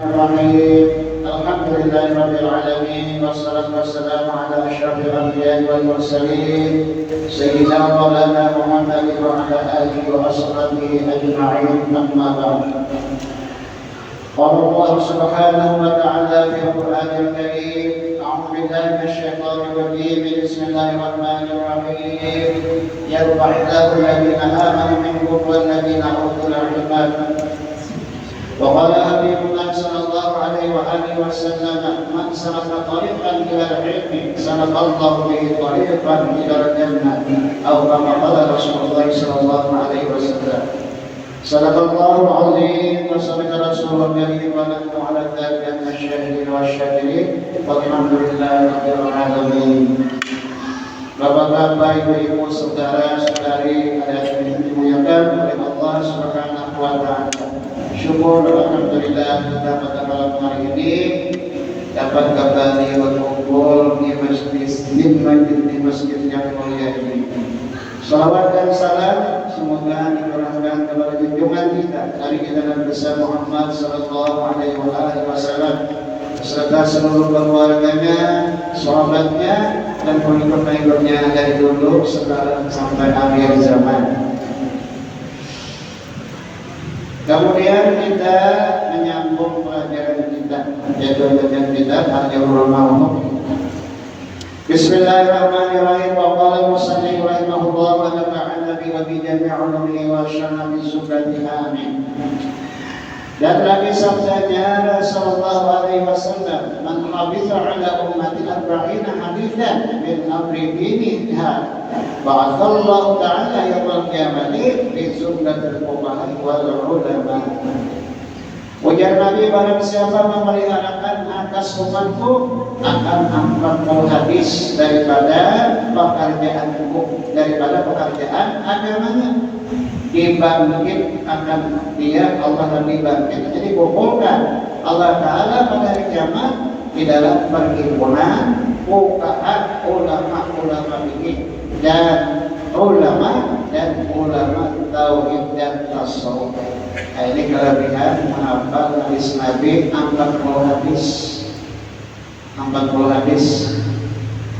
Bismillahirrahmanirrahim. Alhamdulillahirabbil alamin wassalatu wassalamu ala asyrafil anbiya'i wal mursalin sayyidina maulana Muhammadin wa ala alihi wa ashabihi ajma'in. Amma ba'd. Qala Allah subhanahu wa ta'ala fi al-Qur'anil Karim. A'udzu billahi minasyaitonir rajim. Bismillahirrahmanirrahim. Yarfa'illahu alladhina amanu minkum wal ladhina utul 'ilma. وقال حبيبنا صلى الله عليه وآله وسلم من سلك طريقا إلى العلم سلك الله به طريقا إلى الجنة أو كما قال رسول الله صلى الله عليه وسلم. صدق الله العظيم وصدق رسوله الكريم ونحن على ذلك من الشاهدين والشاكرين والحمد لله رب العالمين. Bapak-bapak, ibu-ibu, saudara-saudari yang dimuliakan oleh Allah Subhanahu wa taala. Syukur alhamdulillah kita pada malam hari ini dapat kembali berkumpul di masjid yang mulia ini. Salawat dan salam semoga dicurahkan kepada junjungan kita dari kita Nabi besar Muhammad sallallahu alaihi wasallam beserta seluruh keluarganya, sahabatnya dan pengikut-pengikutnya dari dulu sekarang sampai akhir zaman. Kemudian kita menyambung pelajaran kita, yaitu pelajaran kita Al-Jawrul Ma'ruf. Bismillahirrahmanirrahim. Wa qala al-musannif rahimahullah wa nafa'ana bi wa bi jami' ulumihi wa syarra bi sunnatihi amin. Dan lagi sabdanya Rasulullah alaihi wasallam, man habitha ala ummati arba'ina hadithan min amri diniha ba'athallahu ta'ala yawmal qiyamati bi sunnatil fuqaha wal ulama. Ujar Nabi, barang siapa memeliharakan atas umatku akan 40 hadis daripada pekerjaan agamanya, dibangkit akan dia Allah Nabi bangkit. Jadi kumpulkan Allah Ta'ala pada hari kiamat di dalam perhimpunan fuqaha, ulama fikih dan ulama tauhid dan tasawuf. Ini kelebihan menghafal hadis Nabi 40 hadis.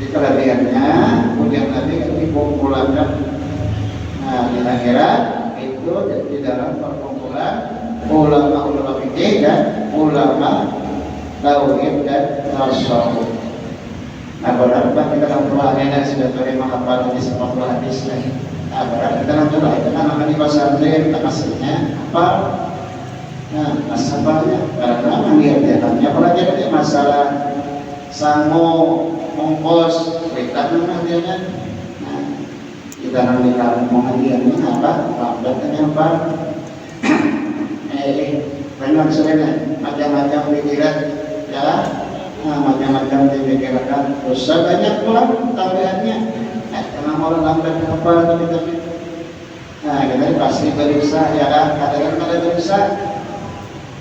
Di kelebihannya ujian Nabi kan dikumpulkan di akhirat itu di dalam perkumpulan ulama fikih dan ulama tauhid dan tasawuf. Nah, berarti kita dalam doanya sudah terima menghafal hadis 40 hadis. Nah, berarti kita dalam doa itu kan akan di pesantren aslinya apa? Nah, asalnya karena mengerjakannya pelajaran masalah sangu mongkos berita namanya. Nah, kita nanti kalau mengajiannya apa? Lambatnya apa? Banyak sebenarnya macam-macam pikiran ya. Nah, macam-macam dipikirkan, dosa banyak pula tambahannya. Karena orang lambat apa tapi. Nah, kita pasti berusaha ya kan, kadang ada berusaha.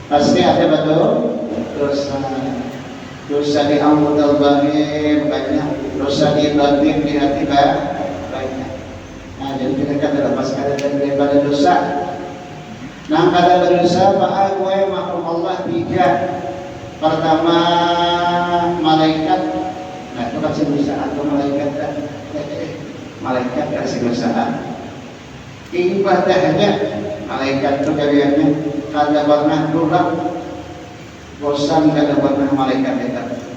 Pasti ada betul dosa di anggota batin banyak, dosa di batin di hati banyak. Nah, jadi kita kan lepas kadang daripada dosa. Nah, kada berdosa pak gue makhluk Allah 3. Pertama malaikat, nah itu kasih dosa atau malaikat kasih dosa. Ibadahnya malaikat itu kaliannya kada pernah turun, bosan kada pernah malaikat itu.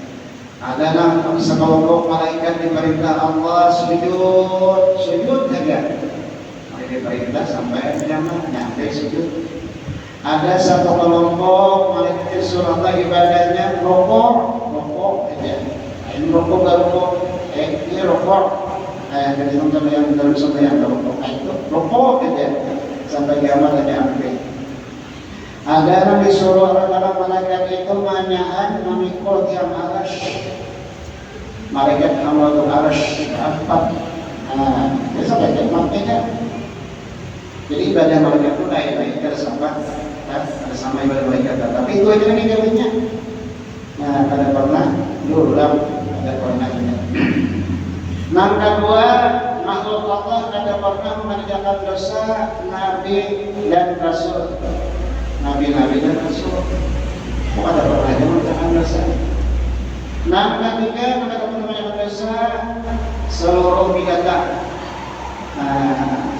Adalah sekelompok malaikat diperintah Allah sujud saja. Mereka diperintah sampai kiamat nyampe sujud. Ada satu kelompok malaikat disuruh Allah ibadahnya rokok aja. Ini rokok ini rokok. Dari teman-teman yang dalam sembahyang rokok itu rokok aja sampai kiamat aja sampai. Ada yang disuruh orang-orang malaikat itu manyaan memikul tiang aras. Malaikat hamlatul aras 4. Nah, dia sampai kiamat aja. Jadi ibadah malaikat itu lain-lain ada sama ibadah malaikat, tapi itu aja nih jawabnya. Nah, ada pernah diulang, ada pernah ini. Nah, kedua, makhluk Allah ada pernah mengerjakan dosa Nabi dan Rasul. Nabi dan Rasul. Kok ada madrasah. Nah, ketiga kata teman-teman madrasah seluruh binatang.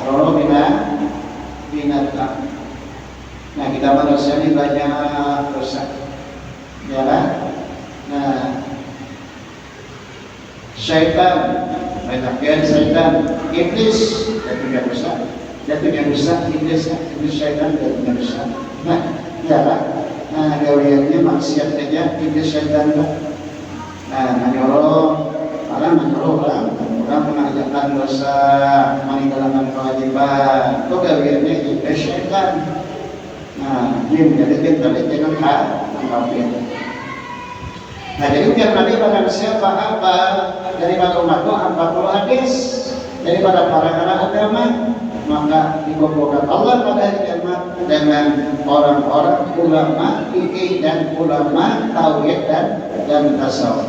Seluruh binatang. Nah, kita manusia ini banyak dosa, ya kan? Nah, syaitan, iblis, jatuhnya dosa, iblis syaitan jatuhnya dosa. Nah, ya kan? Nah, gawiannya maksiat saja, iblis syaitan. Nah, menyuruh orang mengerjakan dosa, meninggalkan kewajiban, itu gawiannya iblis syaitan. Nah, ini menjadi jangan kafir. Nah, jadi ujian Nabi pada siapa apa daripada umatku 40 hadis daripada para agama, maka dikumpulkan Allah pada hari kiamat dengan orang-orang ulama fikih dan ulama tauhid dan tasawuf.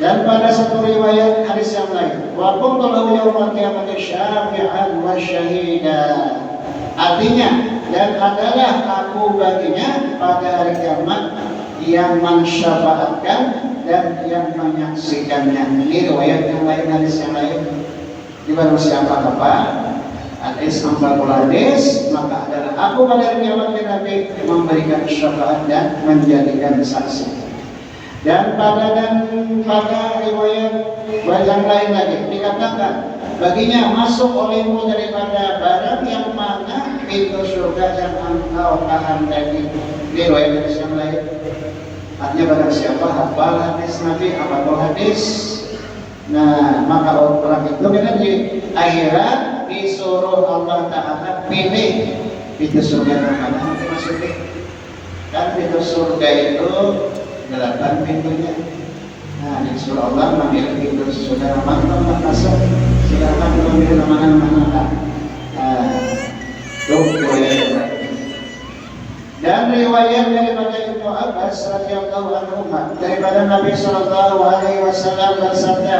Dan pada satu riwayat hadis yang lain, wa kuntu lahu yaumal qiyamati syafi'an wa syahida. Artinya, dan adalah aku baginya pada hari kiamat yang mensyafaatkan dan yang menyaksikannya. Ini riwayat yang lain, hadis yang lain. Di mana siapa apa? Hadis 40 hadis, maka adalah aku pada hari kiamat Nabi memberikan syafaat dan menjadikan saksi. Dan pada riwayat yang lain lagi dikatakan baginya masuk olehmu daripada barang yang mana pintu surga yang engkau kehendaki. Ini riwayat yang lain. Artinya barang siapa hafal hadis Nabi, hafal hadis, nah maka orang itu di akhirat disuruh Allah Ta'ala pilih pintu surga yang mana nanti masuknya. Kan pintu surga itu 8 pintunya. Nah, disuruh Allah mengambil pintu surga yang mana masuk. Silakan mengambil mana-mana. Dan riwayat daripada Ibnu Abbas radhiyallahu anhu daripada Nabi sallallahu alaihi wasallam bersabda,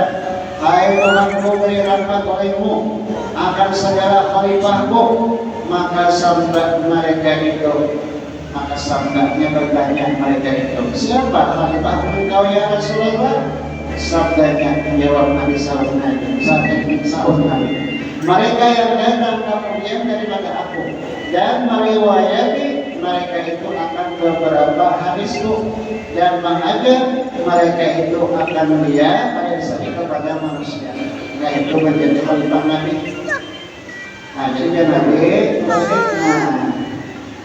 "Hai Tuhanku, beri rahmat olehmu akan segala khalifahku." Maka sabda mereka itu, maka sabdanya bertanya mereka itu, "Siapa khalifah engkau ya Rasulullah?" Sabdanya jawab Nabi sallallahu alaihi wasallam, "Mereka yang datang kemudian daripada aku dan meriwayati mereka itu akan beberapa hadisku dan mengajar mereka itu akan melihat pada saat kepada manusia." Nah, itu menjadi khalifah Nabi. Nah, jadi Nabi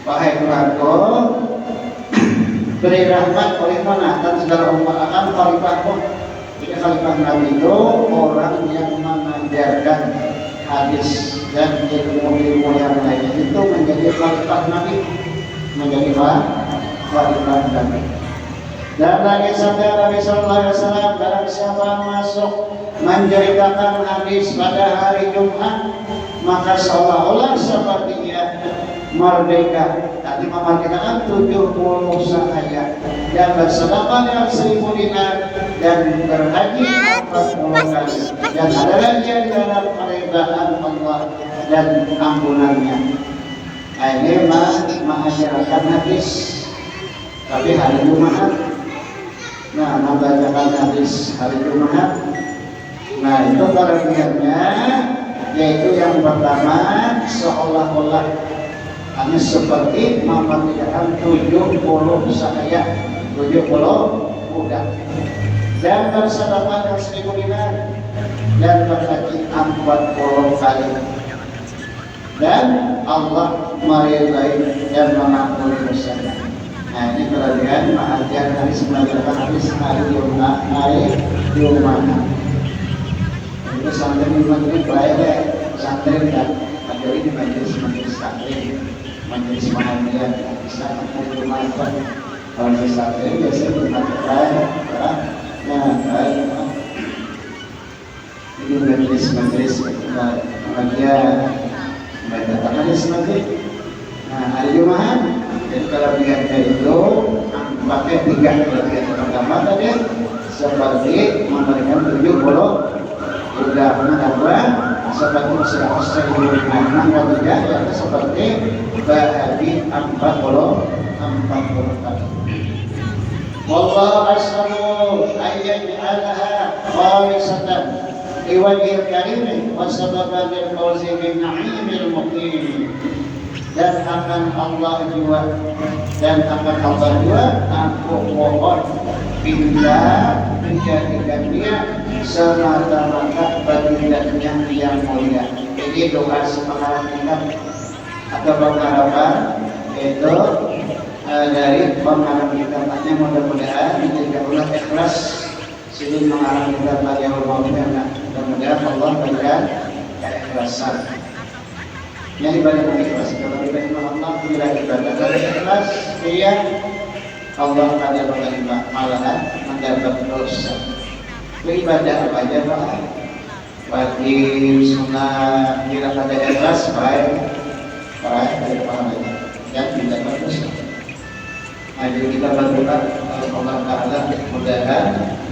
wahai Tuhanku, beri rahmat oleh mana dan segala umat akan khalifahku. Jadi khalifah Nabi itu orang yang mengajarkan hadis dan ilmu-ilmu yang lainnya itu menjadi khalifah Nabi, menjadi khalifah Nabi. Dan lagi sabda Nabi sallallahu alaihi wasallam, barang siapa masuk menceritakan hadis pada hari Jumat, maka seolah-olah seperti dia merdeka. Tadi memerdekakan 70 ayat dan bersedekah dengan 1000 dinar dan berhaji 40 kali dan ada lagi di dalam keridhaan Allah dan ampunannya. Nah, ini mengajarkan hadis tapi hari Jumat. Nah, membacakan hadis hari Jumat. Nah, itu kelebihannya, yaitu yang pertama seolah-olah hanya seperti memerdekakan 70 ayat, 70 budak dan bersedekah dengan 1000 dinar dan berhaji 40 kali dan Allah meridai dan mengampuni dosanya. Nah, ini kelebihan mengajar hadis, mengajarkan hadis hari Jumat. Itu santri ini baik santri dan majelis di majelis santri, majelis pengajian bisa hari Jumat. Kalau di santri biasanya bermajelis baik. Nah, baik. Ini majelis pengajian baca hadis nanti. Nah, hari Jumat. Jadi kelebihannya itu pakai 3 kelebihan. Pertama tadi seperti memberikan 70 udah menambah seperti sudah selesai di mana ketiga yaitu seperti bahagi 40 kali. Wallahu as'alu ayyaj'alaha khalisatan liwajhil karim wa sababan lil fawzi bin na'imil muqim. Dan akan Allah juga aku mohon bila menjadikan dia semata-mata baginda yang mulia. Jadi doa semangat kita atau pengharapan itu dari pengarang kitabnya, mudah-mudahan Allah ikhlas sini mengarang kitab yang mudah-mudahan Allah berikan keikhlasan. Yang ibadah ikhlas, kalau ibadah Allah bila ibadah ikhlas, dia Allah akan menerima, malahan mendapat dosa. Ibadah apa aja Pak? Wajib, sunat, bila ada ikhlas, baik dari pahalanya yang mendapat dosa. Nah, jadi kita berdoa Allah Taala mudah-mudahan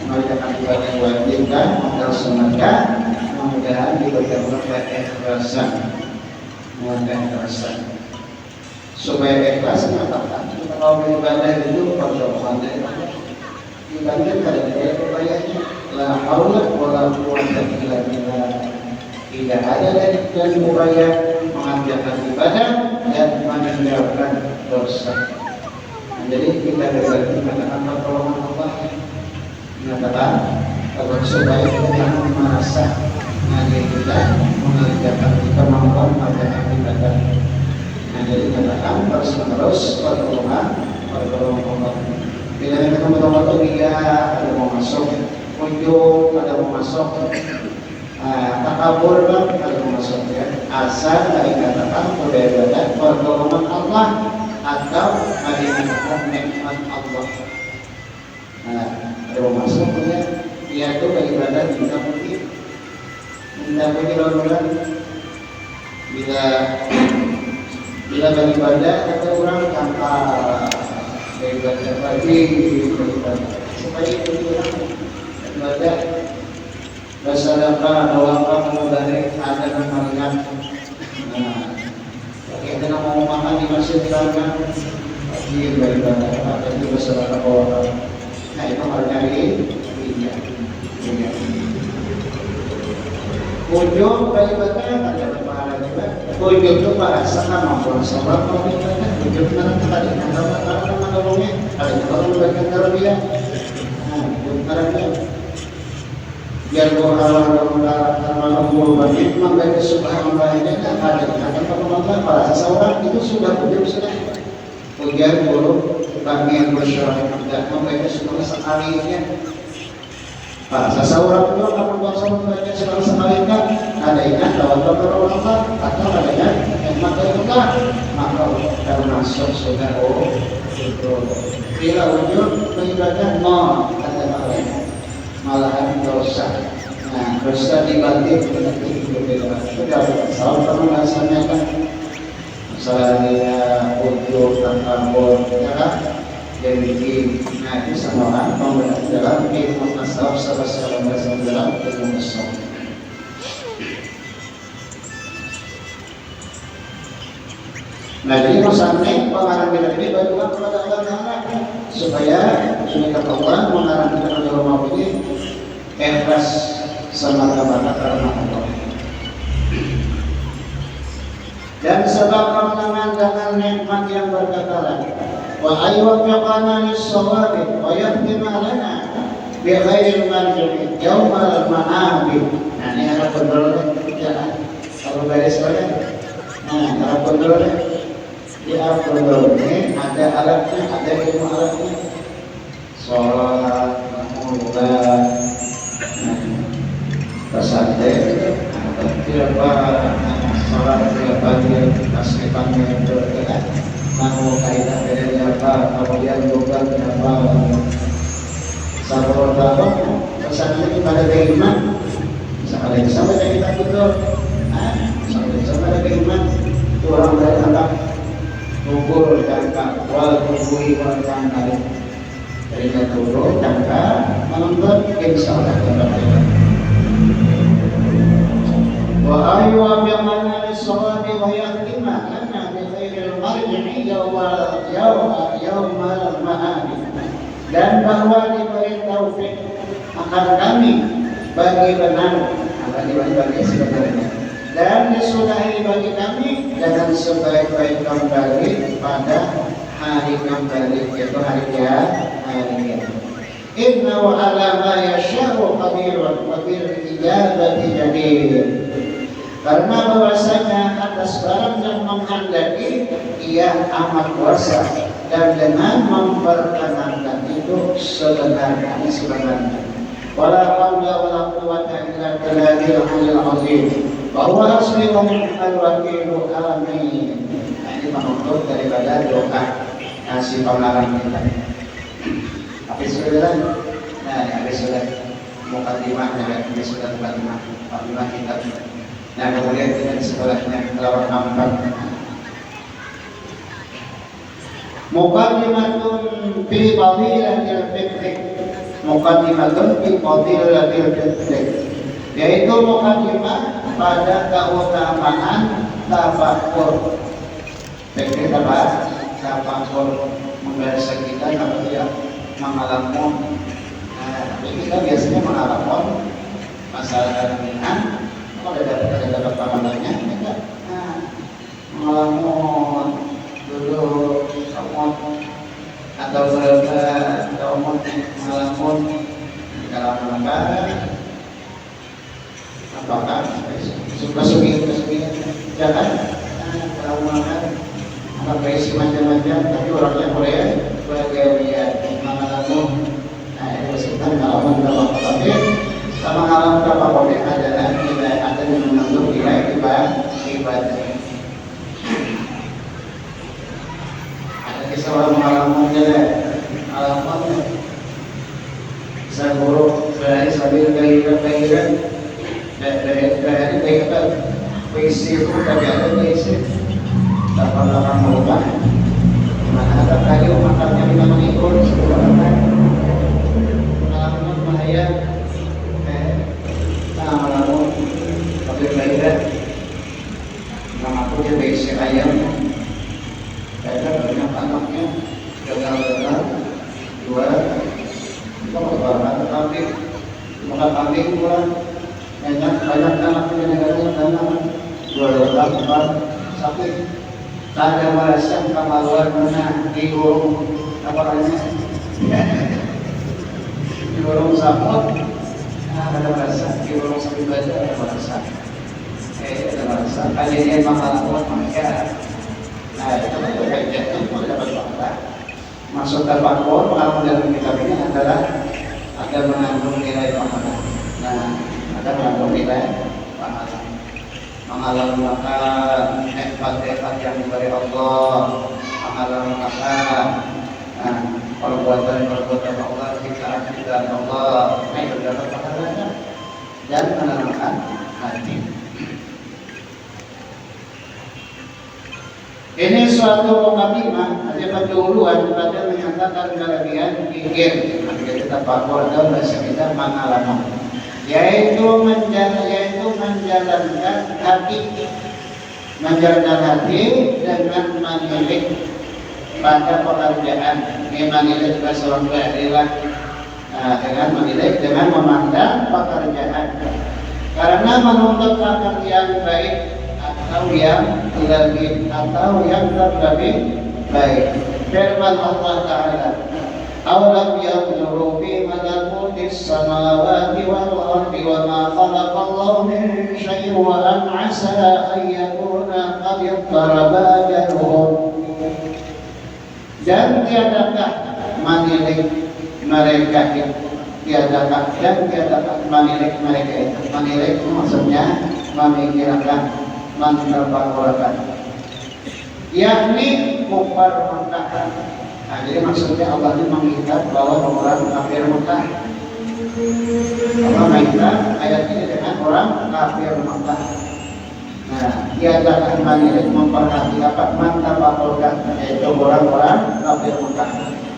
mengerjakan ibadah wajib dan modal sunatkan, mudah-mudahan diberikan keikhlasan. Supaya ikhlas mengatakan kalau beribadah itu perdoaan ibadah pada daya upayanya la haula wala quwwata illa billah. Tidak ada dan upaya mengerjakan ibadah dan meninggalkan dosa. Jadi kita berbagi mengatakan pertolongan Allah, mengatakan agar supaya kita merasa kita mengerjakan kemampuan mengerjakan ibadah. Nah, jadi katakan terus pertolongan Allah. Bila kita betul-betul dia ada mau masuk, ujung ada mau masuk, takabur ada mau masuk ya. Asal dari katakan budaya ibadah pertolongan Allah atau dari katakan nikmat Allah. Nah, ada mau masuk ya. Dia itu beribadah kita mungkin. Tidak begitu bila beribadah ada orang tanpa beribadah lagi supaya itu beribadah bersedekah doakan dari ada kemarian. Kita mau makan di masjid karena lagi beribadah ada di bersedekah doakan. Nah itu harus cari ujung beribadah ada pahala juga. Ujung itu merasa mampu sabar kalau beribadah. Ujung nanti ada yang karena menolongnya, ada yang kalau memberikan tarbiyah. Nah, ujung tarbiyah. Biar berhalang malam bagi membaca subhanallah ini ada yang kalau para seseorang itu sudah ujung sudah. Ujian guru bagi yang bersyarakat tidak membaca subhanallah sekalinya. Seseorang itu akan membaca membaca sekali ada ikan dalam Allah atau ada yang maka maka termasuk sudah itu bila ujung beribadah ada malahan dosa. Nah dosa dibanting sudah salah kamu rasanya kan misalnya ujung takabur ya kan. Jadi nanti sama orang memberi dalam ilmu tasawuf sahabat dalam ilmu tasawuf. Nah jadi musannif pengarang kitab ini berdoa kepada Allah Taala supaya sunat Allah mengarang kitab Allah ini ikhlas semata-mata karena Allah. Dan sebab kemenangan dengan nikmat yang berkekalan. Wa ayyuqana lis-shawabi wa yahdima lana bi khairil marji'i yaumal ma'abi. Nah ini harap kontrol ya. Kalau beres banyak. Nah harap kontrol di kontrol ini ada alatnya, ada ilmu alatnya. Sholat, mudah, pesantren, sholat tidak banyak, tasbihnya bergerak. Mau kaitan dengan apa, kemudian juga apa sabar dalam pesannya pada keiman sampai kita betul sampai pada keiman orang dari anak kubur jangka wal kubui wal jangka dari kubur jangka menonton insyaallah terbaik wa ayu amyamana lis-shawabi wa yaqima lana bi khairil marji'i yaumal ma'ad. dan bahwa diberi taufik akan kami bagi benar bagi sebenarnya, dan disudahi bagi kami dengan sebaik-baik kembali pada hari kembali, yaitu hari kiamat. Inna wa ala ma yasha'u qadirun wa bil ijabati jadir. Karena bahwasanya atas barang yang menghendaki ia amat kuasa, dan dengan memperkenankan itu sebenarnya. Wala haula wala quwwata illa billahil aliyyil azim. Bahwa hasbunallahu wa ni'mal wakil. Amin. Ini menutup daripada doa kasih pengarang kita. Habis sudah, habis sudah mukadimah, habis sudah mukadimah kita. Nah, kemudian kita di sekolahnya melawan 4. Muqaddimatun fi fadilatil fiqh. Muqaddimatun fi fadilatil fiqh. Yaitu muqaddimah pada keutamaan tafakkur. Fikih tafakkur membaca kita apa dia mengalamun. Nah, kita biasanya mengalamun masalah kandungan. Kalau ada pengalamannya, kita mengalamun dulu atau mengalamun dalam lembaga apakah suka-suki jangan mengalamun apa isi macam-macam, tapi orangnya boleh bagaimana mengalamun. Nah, itu disebut mengalamun dalam tapi sama alam berapa boleh adalah kita akan menunggu nilai ibadah. Ada kisah orang mengalami saya guru dari sambil gairah dari kita puisi itu tapi ada puisi dapat orang merubah mana ada kayu makannya kita mengikut sebenarnya pengalaman bahaya. Lalu tapi beda nama aku dia besi ayam beda banyak anaknya gagal 2 itu berbahan kambing makan kambing pula banyak anaknya dengan 2 sapi ada merasa kemaluan mana digorong apa namanya digorong sapot. Ada merasa di orang sambil baca ada merasa ada merasa kalian mengalaman mereka. Nah, itu berkaitan itu dapat fakta. Maksud tafakkur pengalaman dalam kitab ini adalah ada mengandung nilai pemahaman. Nah, ada mengandung nilai pemahaman. Mengalami maka nikmat-nikmat yang diberi Allah, mengalami maka perbuatan Allah, kita Allah, itu dapat pahalanya dan menenangkan hati. Ini suatu mukadimah, ada pendahuluan pada menyatakan kelebihan pikir. Kita pakor atau bahasa kita mengalami, yaitu menjalankan hati dengan memilih pada pekerjaan. Memilih juga seorang berilah dengan memilih dengan memandang pekerjaan, karena menuntut pekerjaan baik atau yang lebih baik. Firman Allah Ta'ala, "Awalam yanzuru fi malakutis samawati wal ardi wa ma khalaqallahu min syai'in wa an 'asa an yakuna qad iqtaraba ajaluhum." Dan tiadakah manilik mereka itu, tiadakah manilik mereka itu. Manilik itu maksudnya memikirkan, menterpakulakan, yakni kufar Mekah. Nah, jadi maksudnya Allah itu mengikat bahwa orang kafir Mekah. Allah mengikat ayat ini dengan orang kafir Mekah. Nah, tiadakah manilik memperhati apa menterpakulakan, yaitu orang-orang kafir Mekah.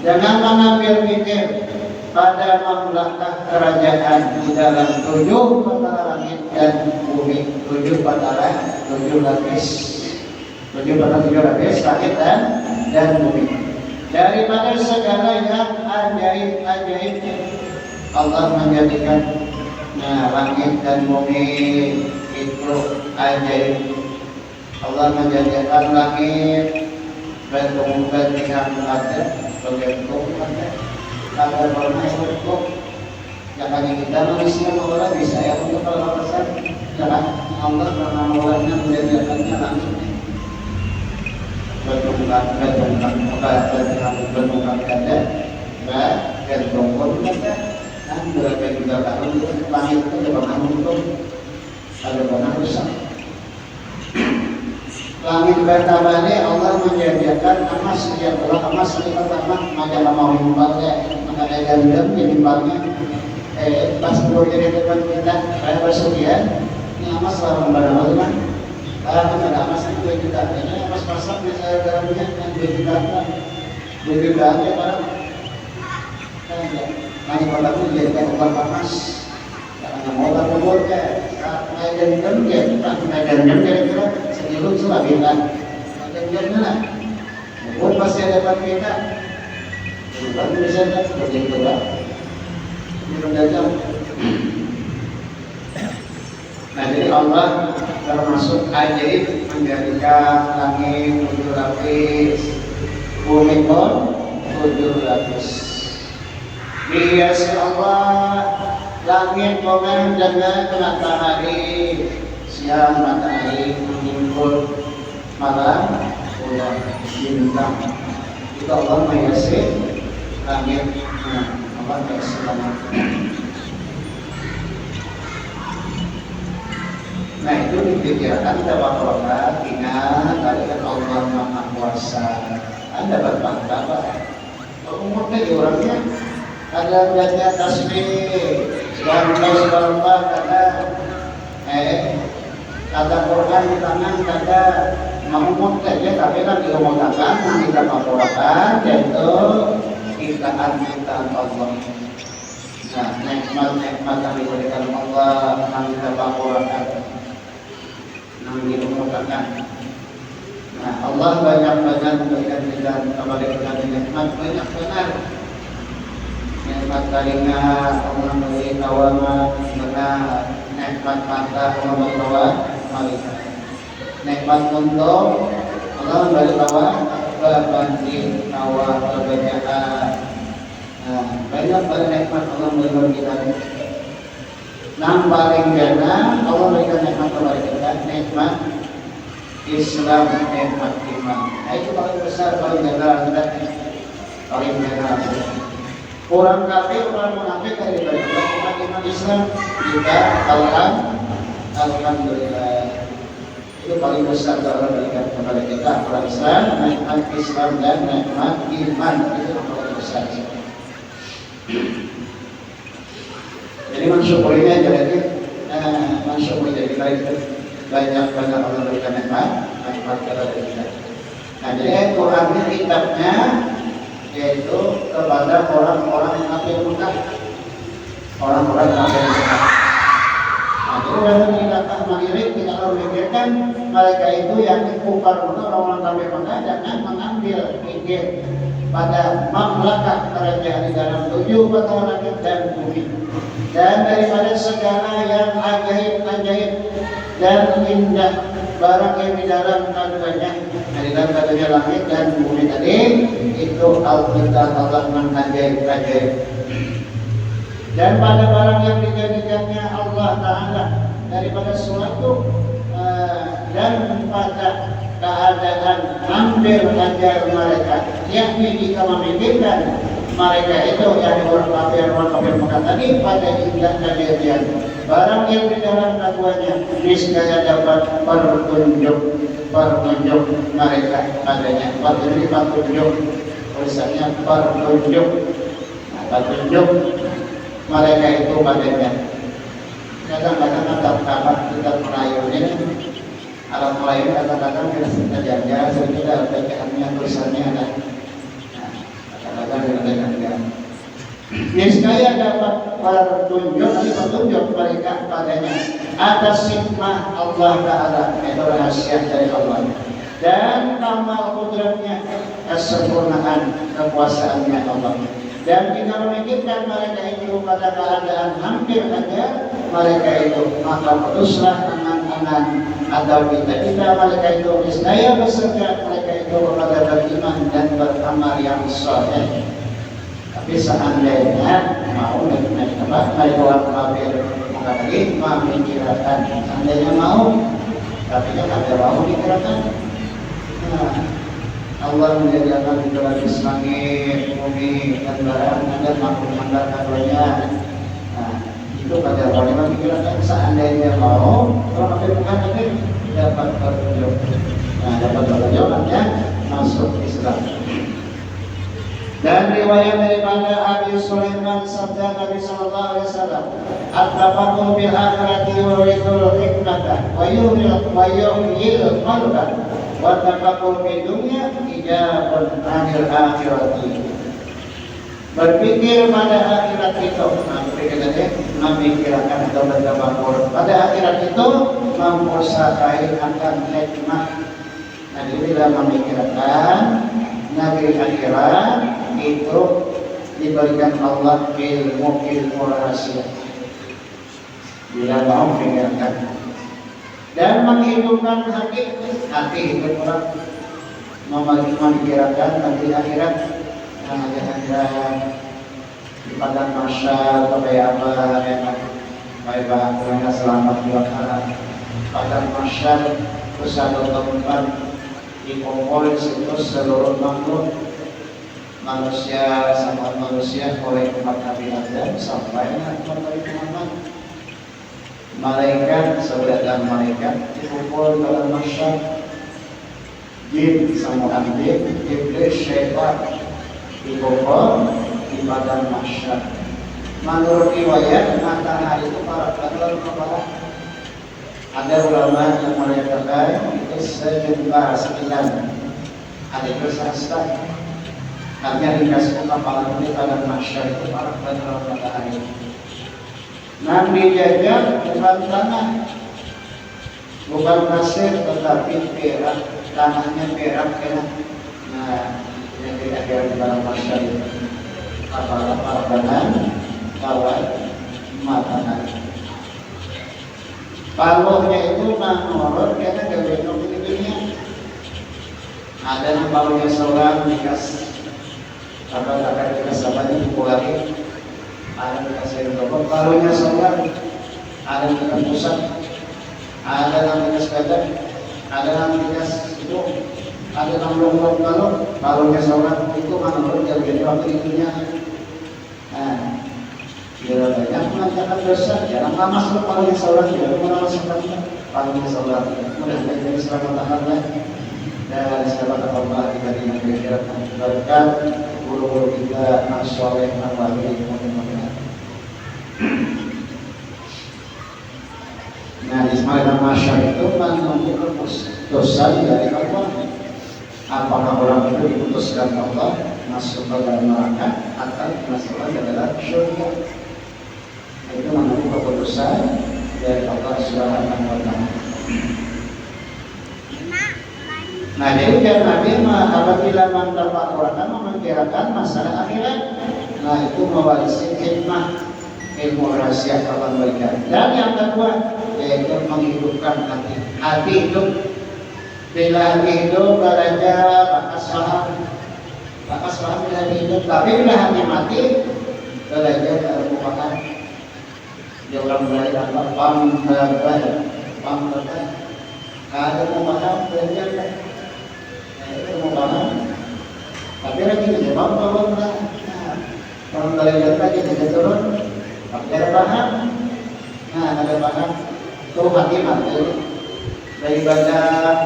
Jangan mengambil pikir pada mamlakah kerajaan di dalam 7 batara langit dan bumi, 7 batara, 7 lapis, 7 batara 7 lapis langit dan bumi. daripada segala yang ajaib-ajaib Allah menjadikan langit dan bumi itu ajaib. Allah menjadikan langit bentuk-bentuk ada, bentuk ada, ada warna bentuk. Jangan kita manusia orang bisa ya untuk alasan jangan Allah karena Allahnya menjadikannya langit bentuk ada, dan bentuk ada. Kan berapa juga tahun langit itu ada bangunan untung, ada bangunan rusak. Langit pertama ini Allah menjadikan emas yang adalah emas yang pertama macam mau impalnya, maka ada gandum yang impalnya. Pas jadi depan kita, saya bersedia, ini emas lawan barang kan? Kalau ada emas itu 2 juta, ini emas pasak misalnya dalamnya yang 2 juta, 2 juta aja barang. Nanti kalau aku jadi obat panas, karena mau tak kubur ke, ngajar jam kira-kira senyeluk sudah bilang, ngajar jam mana? Kubur pasti ada depan kita, bukan bisa tak seperti itu lah, jam. Nah jadi Allah termasuk ajaib menjadikan langit 7 lapis, bumi pun 7 lapis. Biasa Allah langit komen dengan matahari, siang matahari menyimpul, malam bulan bintang. Itu Allah menghiasi langit, Allah menghiasi langit. Nah itu dipikirkan tawakal, ingat tadi kan Allah Maha Kuasa. Anda berbangga apa? Umur tadi orangnya ada baca tasbih, subhanallah, kata Quran di tangan, kata mengumumkan saja, tapi kan diumumkan nanti kita laporkan, yaitu kitaan Allah. Nah, nikmat yang diberikan Allah nanti kita laporkan, nanti diumumkan. Nah, Allah banyak memberikan kita kepada kita nikmat banyak benar. Nikmat telinga, Allah memberi kawangan, benar. Nikmat mata, Allah memberi melihat. Nikmat untuk Allah memberi kawan, berbanding kawan, perbedaan. Banyak nikmat Allah memberi kita. Yang paling jana Allah memberikan nikmat kepada kita, nikmat Islam, nikmat iman. Nah itu paling besar, paling jana kita, paling jana. Orang kafir, orang munafik dari umat Islam kita alhamdulillah itu paling besar Allah berikan kepada kita orang Islam, nikmat Islam dan nikmat iman itu paling besar. Jadi mensyukurinya jadi mensyukuri jadi baik banyak Allah berikan nikmat kepada kita. Nah jadi Quran ini kitabnya yaitu kepada orang-orang yang kafir Mekah, orang-orang kafir Mekah. Nah, jadi dalam kita mengirik kita harus memikirkan mereka itu yang kufar Mekah, orang-orang kafir Mekah jangan mengambil pikir pada mamlakah kerajaan di dalam 7 batuan langit dan bumi, dan daripada segala yang ajaib-ajaib dan indah barang yang di dalam kandungannya, di dalam kandungannya langit dan bumi tadi itu Al-Quran Allah mengajaib-ajaib. Dan pada barang yang dijadikannya Allah Ta'ala daripada suatu dan pada keadaan hampir ajar mereka, yakni jika memikirkan mereka itu yang orang kafir Mekah tadi pada indah kejadian barang yang di dalam lakuannya niscaya dapat petunjuk mereka padanya. Petunjuk tulisannya petunjuk mereka itu padanya. Kadang-kadang kata kita Melayu ini Arab Melayu kadang-kadang kita jaga sudah bacaannya tulisannya ada. Kadang-kadang niscaya dapat petunjuk mereka padanya atas hikmah Allah Ta'ala, itu rahasia dari Allah dan amal kudratnya, kesempurnaan kekuasaannya Allah. Dan jika memikirkan mereka itu pada keadaan hampir saja mereka itu, maka putuslah angan-angan atau kita mereka itu niscaya beserta mereka itu kepada beriman dan beramal yang saleh. Tapi seandainya mau mereka orang kafir mengatakan memikirkan, seandainya mau, tapi kan ada mau memikirkan. Allah menjadikan di lapis langit, bumi, dan barang dan makhluk keduanya. Nah, itu pada orang memikirkan seandainya mau, kalau kafir bukan kafir dapat petunjuk. Nah, dapat petunjuk artinya masuk Islam. Dan riwayat daripada Abi Sulaiman sabda Nabi sallallahu alaihi wasallam, "At-tafakkur bil akhirati yuritul hikmata wa yuhyil qalba wa tafakkur fid dunya ijabun 'anil akhirati." Berpikir pada akhirat itu, memikirkan atau bertafakkur pada akhirat itu mempersakai akan hikmah. Nah, bila memikirkan negeri akhirat itu diberikan Allah ilmu rahasia. Bila mau pikirkan dan menghidupkan hati hidup orang memikirkan negeri akhirat. Nah, jangan di padang mahsyar supaya apa enak, supaya bahagia selamat di akhirat. Padang mahsyar bersatu tempat dikumpul situ seluruh makhluk manusia sama manusia oleh umat Nabi Adam sampai umat Nabi Muhammad. Malaikat dan malaikat dikumpul dalam mahsyar. Jin sama anjing, iblis, syaitan dikumpul di padang mahsyar. Menurut riwayat matahari itu para kepala. Ada ulama yang mengatakan itu sejumlah 9. Ada itu sastra. Artinya dikasih kepala di padang mahsyar itu para kepala matahari. Nabi jajar bukan tanah, bukan pasir, tetapi perak. Tanahnya perak kena. Nah, yang kira-kira di padang mahsyar itu para kanan, kawan, matahari. Paluhnya itu menurut karena gawe di dunia. Ada yang paluhnya seorang dikasih apa dikasih apa ini dipulari. Ada dikasih rokok. Paluhnya seorang ada yang dikasih pusat, ada yang dikasih badan, ada yang dikasih itu, ada yang longlong paluhnya seorang itu menurut gawe di dunia. Nah, bila banyak mengajarkan dosa, jangan masuk paling sholat, jangan masukkan paling sholat. Mudah-mudahan jadi selamat Allah dan selamat Allah kita di akhirat. Berkat guru-guru kita as-soleh al-wali mudah-mudahan. Nah, di semalam masyarakat itu menunjukkan dosa dari Allah. Apakah orang itu diputuskan Allah masuk ke dalam neraka atau masuk ke dalam surga? Itu menurut keputusan dari Allah Subhanahu wa Ta'ala. Nah, jadi biar Nabi apabila mentafakkurkan memikirkan masalah akhirat, nah itu mewarisi hikmah ilmu rahasia Allah berikan. Dan yang kedua yaitu menghidupkan hati. Hati hidup. Bila hati hidup belajar bakas paham bila hati hidup. Tapi bila hati mati belajar merupakan dia orang belajar apa? Pembahasan. Ada pembahasan belajar kan? Itu pembahasan. Tapi lagi dijawab bahwa orang belajar lagi tidak turun. Tapi ada paham. Nah, ada paham. Itu hati mati. Daripada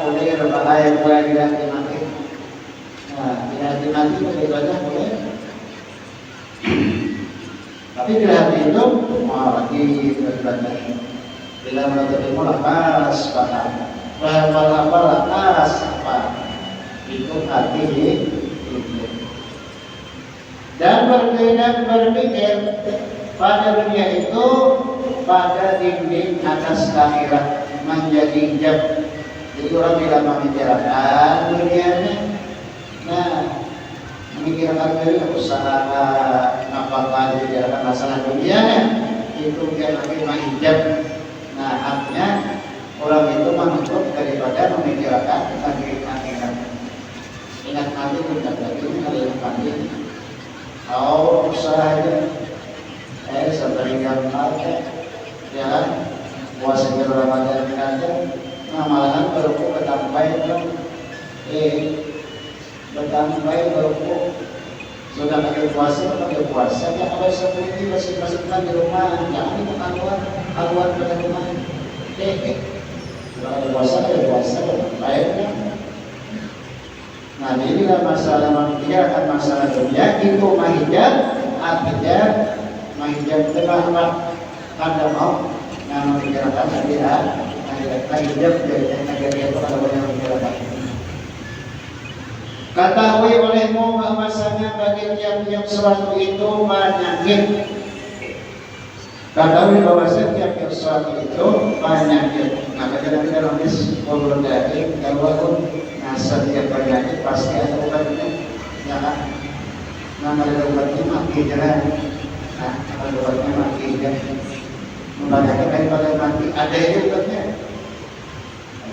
boleh berbahaya mulai di hati mati. Nah, di hati mati daripada boleh. Tapi bila hati itu lagi beribadah. Bila menuntut ilmu lepas paham, lepas apa? Itu hati itu. Dan berpikir pada dunia itu pada dinding atas akhirat menjadi hijab. Jadi orang bila membicarakan dunianya Nah, memikirkan diri usaha nafkah dibicarakan masalah dunia itu biar lebih menghijab. Nah, artinya orang itu menutup daripada memikirkan bagi akhirat. Ingat nanti tidak lagi ini ada yang panggil. Oh, usaha aja. Sampai gampang ya, puasa di Ramadan aja. Nah, malahan berukuk ketampai itu, bertampai berukuk. Sudah pakai puasa, ya kalau seperti masing-masing di rumah, jangan ikut haluan pada rumah. Sudah ada puasa, baiknya. Nah, inilah masalah manusia akan masalah dunia itu mahijab, artinya mahijab itu apa? Anda mau memikirkan tidak mahijab dari negara itu kalau banyak memikirkan. Ketahui olehmu bahwasanya bagi tiap-tiap sesuatu itu penyakit. Ketahui bahwasanya tiap-tiap sesuatu itu penyakit. Nah, kadang-kadang kita nulis kalau dari kalau setiap penyakit pasti ada obatnya, ya kan? Nah, ada obatnya mati jalan. Nah, ada obatnya mati jalan. Membanyakan daripada mati ada itu obatnya.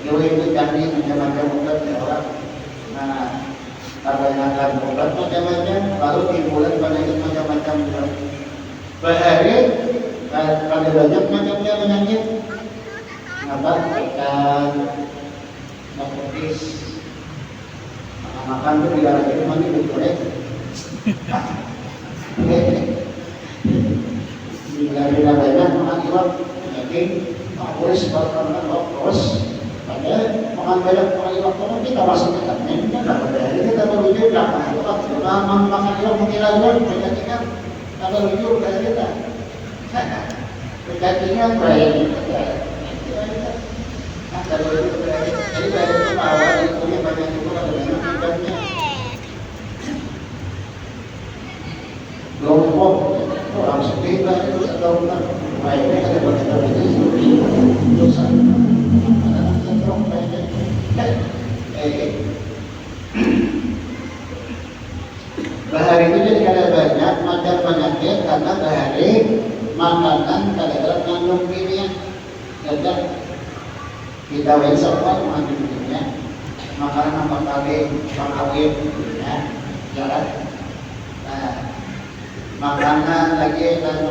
Jauh itu jadi macam-macam obatnya orang. Nah, kebanyakan obat macam-macam, lalu timbulan penyakit macam-macam. Bahari ada banyak macamnya penyakit. Apa? Dan narkotis. Makan itu tidak lagi mandi digoreng. Bila banyak makan iwak, jadi boleh sebarkan terus. Padahal makan banyak makan iwak kalau kita masuk ke dalam ini kan dapat dari kita merujuk makan iwak. Kalau makan iwak mungkin lagi berjadikan kalau merujuk dari kita. Berjadikan baik. Kalau itu berarti jadi baik itu awal itu yang banyak itu ada banyak ikannya. Kelompok orang sedih lah itu atau baiknya ada banyak itu dosa. Bahari itu jadi ada banyak macam penyakit karena bahari makanan kadang-kadang mengandung kimia. Dan kita semua mengandung kimia. Makanan apa kawin, ya, jalan. Nah, makanan lagi dan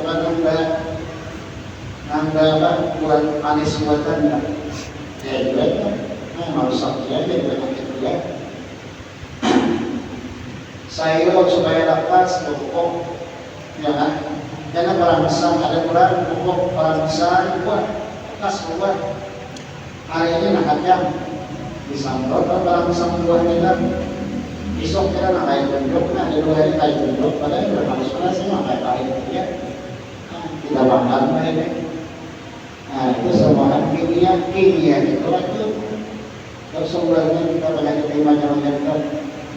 nambah buat manis buatan lah. Ya juga itu, masak ya jadi banyak itu ya. Sayur supaya lepas pupuk, ya kan? Jangan perangsang ada kurang pupuk perangsang buat bekas buat. Hari ini nak jam disamprot atau perangsang buahnya kan? Besok kita nak kain tunjuk, nah di luar ini kain tunjuk, padahal sudah harus semua kain ya. Kita makan ini. Nah itu semua kimia itu lagi. Terus sumbernya kita banyak macam-macam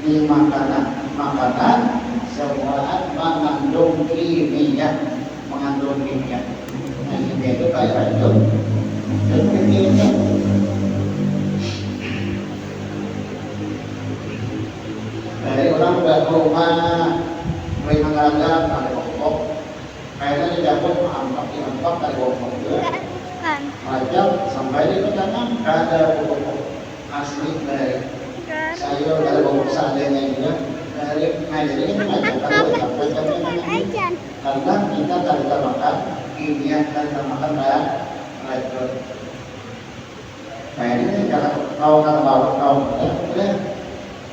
di makanan semua mengandung kimia. Nah kimia itu kayak itu. Dan kimia. Dari orang udah ke rumah mulai menganggap ada pokok kayaknya di dapur ampak dari pokok juga macam sampai di pedagang ada pokok asli dari sayur dari pokok seadanya juga dari jadi ini macam karena kita tidak makan kimia dan makan racun kayak ini kalau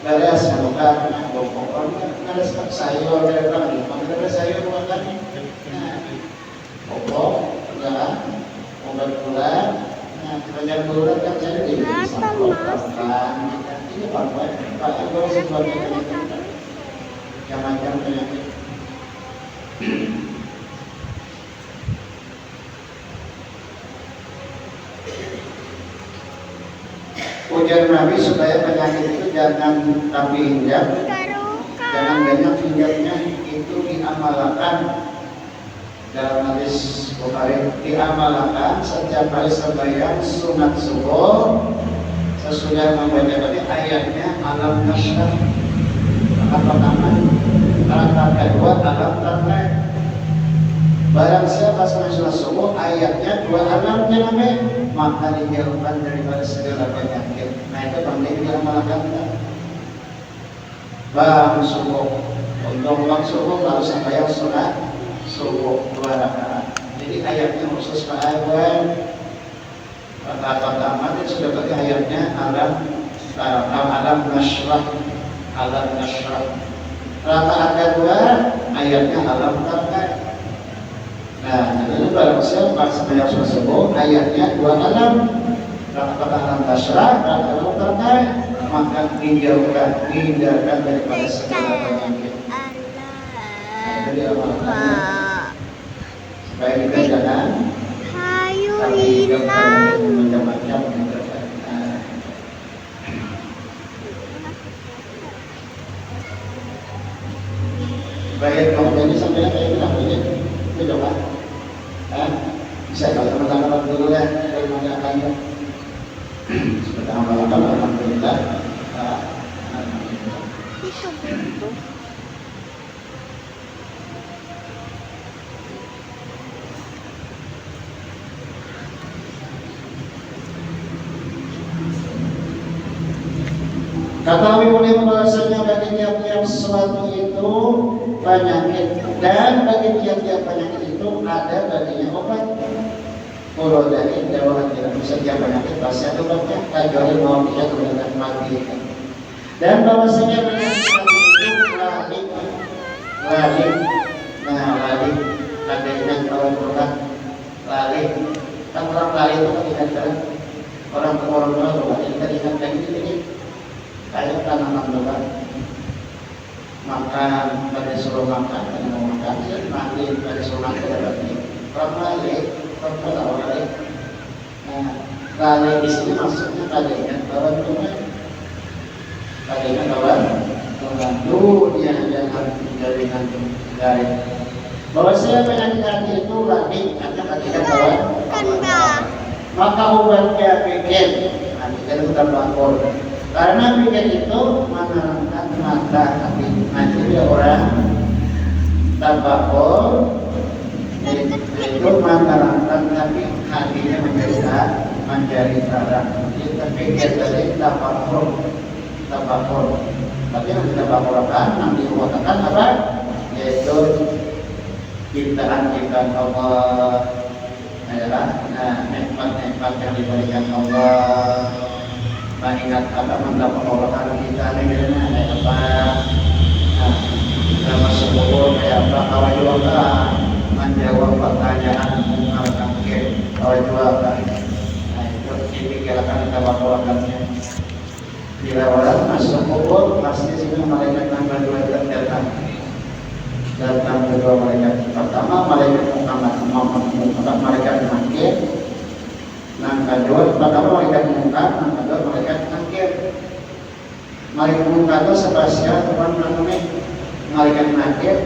beres bukan pokoknya ada sayur dari lagi ada sayur makan pokok ya obat gula banyak gula kan jadi makan ini apa kalau sesuatu macam penyakit ujar Nabi supaya penyakit itu jangan tapi hinggap, jangan banyak hinggapnya itu diamalkan dalam hadis Bukhari diamalkan setiap kali sembahyang sunat subuh sesudah membaca tadi ayatnya alam nasrah pertama, rakaat kedua alam terkait. Barang siapa sholat subuh ayatnya 2 alam jangan maka dijauhkan daripada segala penyakit. Nah itu penting diamalkan. Bang subuh, untuk bang subuh harus sampai sholat subuh 2 rakaat. Jadi ayatnya khusus ayat rakaat pertama itu sudah pakai ayatnya alam nasrah, alam nasrah. Rakaat kedua ayatnya alam terkait. Nah, jadi barang siapa sembahyang sholat subuh ayatnya 2 alam, rakaat alam nasrah, rakaat alam terkait, maka hindarkan daripada segala penyakit. Nah, jadi amalkan supaya kita jangan terhinggapan macam-macam yang terkait. Baik, kalau ini sampai kayak bilang ini, itu coba. Bisa kalau teman-teman dulu ya, dari mana akannya. Sudah amalkan, alhamdulillah. Ketahui oleh bahasanya bagi tiap-tiap sesuatu itu penyakit, dan bagi tiap-tiap penyakit itu ada baginya obat. Kalau dari dakwah tidak bisa tiap penyakit pasti ada obatnya, kecuali mau dia kemudian mati. Dan bahwasanya penyakit itu lari. Nah lari, ada yang kawan berobat lari. Kan orang lari itu kan ingat orang berobat ini kan ingat kayak gini. Kayak tanaman berobat. Makan, pada suruh makan, pada mau makan, jadi mati, pada suruh makan, berarti orang balik, orang balik. Nah, balik di sini maksudnya baliknya kawan teman, baliknya kawan dia jangan jaringan dari. Bahwa saya penyakit hati itu lagi, karena baliknya kawan. Maka obatnya pikir, nanti kita tetap lapor. Karena pikir itu menenangkan mata hati. Nanti dia orang tabakul itu menenangkan tapi hatinya menjadi terang. Kita pikir dari tabakul. Tapi yang kita bakulkan, yang diuatakan apa? Yaitu ciptaan Allah adalah nikmat-nikmat yang diberikan Allah. Mengingat apa mendapat orang kita negerinya kayak apa, nama sebelum kayak apa, awal juga menjawab pertanyaan mungkar nakir, awal juga nah itu dipikirkan kita waktu-waktunya. Bila orang masuk kubur pasti sini malaikat nomor 2 datang kedua malaikat. Pertama malaikat Muhammad, malaikat nakir. Yang kedua, pertama malaikat mungkar, yang kedua malaikat nakir. Malaikat mungkar itu spasial teman namanya. Malaikat nakir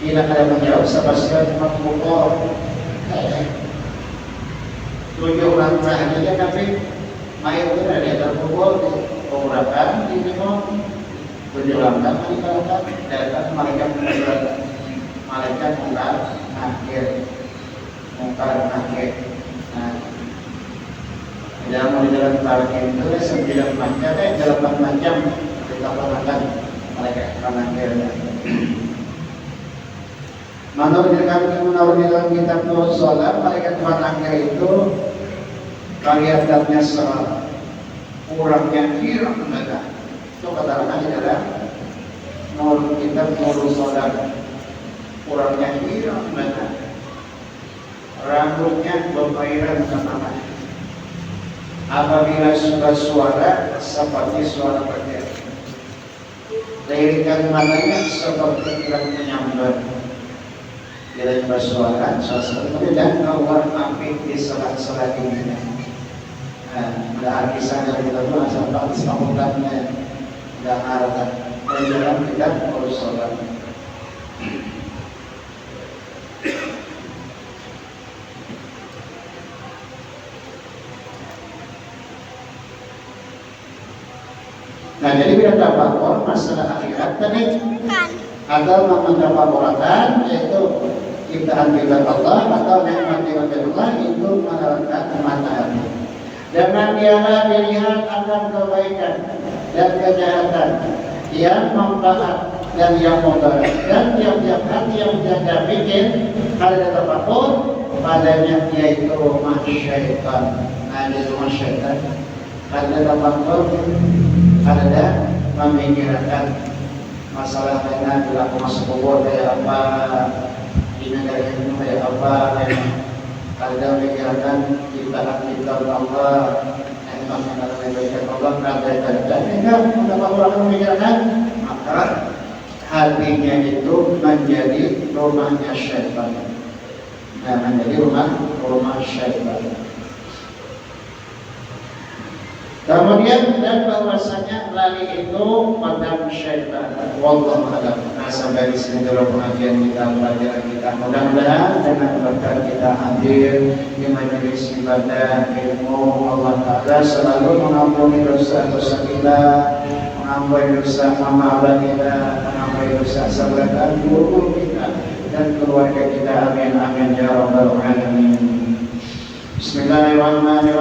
tidak ada menjawab spasial teman pukul. 7 orang terakhir tapi mayoritas dia terpukul pengurapan di minum 7 orang dikalahkan datang malaikat mungkar, malaikat mungkar nakir. Nah, dalam jalan parkir itu 9 macam, 8 macam kita pernahkan malaikat nakir. Menurut dalam kitab Nur Sholat, malaikat nakir itu kaliatannya salah, kurangnya hilang mereka. Itu katakan di dalam kitab Nur Sholat, kurangnya hilang mereka. Rambutnya berpairan sama. Apabila sudah suara seperti suara petir, lirikan matanya seperti kilat menyambar. Bila bersuara, seperti dan keluar api di selat-selat ini. Ada kisah dari kita pun asal pakis kamutannya dan aratan dan dalam kitab Sholat. Nah, jadi bila tafakur masalah akhirat tadi atau mentafakurakan yaitu ciptaan kita Allah atau nikmat Allah itu menerangkan mata hati. Dengan dialah dilihat akan kebaikan dan kejahatan yang manfaat dan yang mudarat, dan tiap-tiap hati yang menjaga pikir ada tafakur padanya yaitu masyaitan. Nah, itu masyaitan ada tafakur, ada memikirkan masalah lainnya bila aku masuk kubur kayak apa, ini dari ini kayak apa, ada memikirkan kita Allah, entah yang ada kebaikan Allah, dan enggak mendapat orang memikirkan, maka hatinya itu menjadi rumahnya syaitan. Nah, menjadi rumah syaitan. Kemudian dan bahwasanya lali itu padam syaitan. Wallahu a'lam. Nah, sampai di sini dulu pengajian kita, pelajaran kita. Mudah-mudahan dengan berkat kita hadir di majelis ibadah ilmu Allah Ta'ala selalu mengampuni dosa-dosa kita, mengampuni dosa mama abah kita, mengampuni dosa sahabat dan guru kita dan keluarga kita. Amin amin ya rabbal alamin. Bismillahirrahmanirrahim.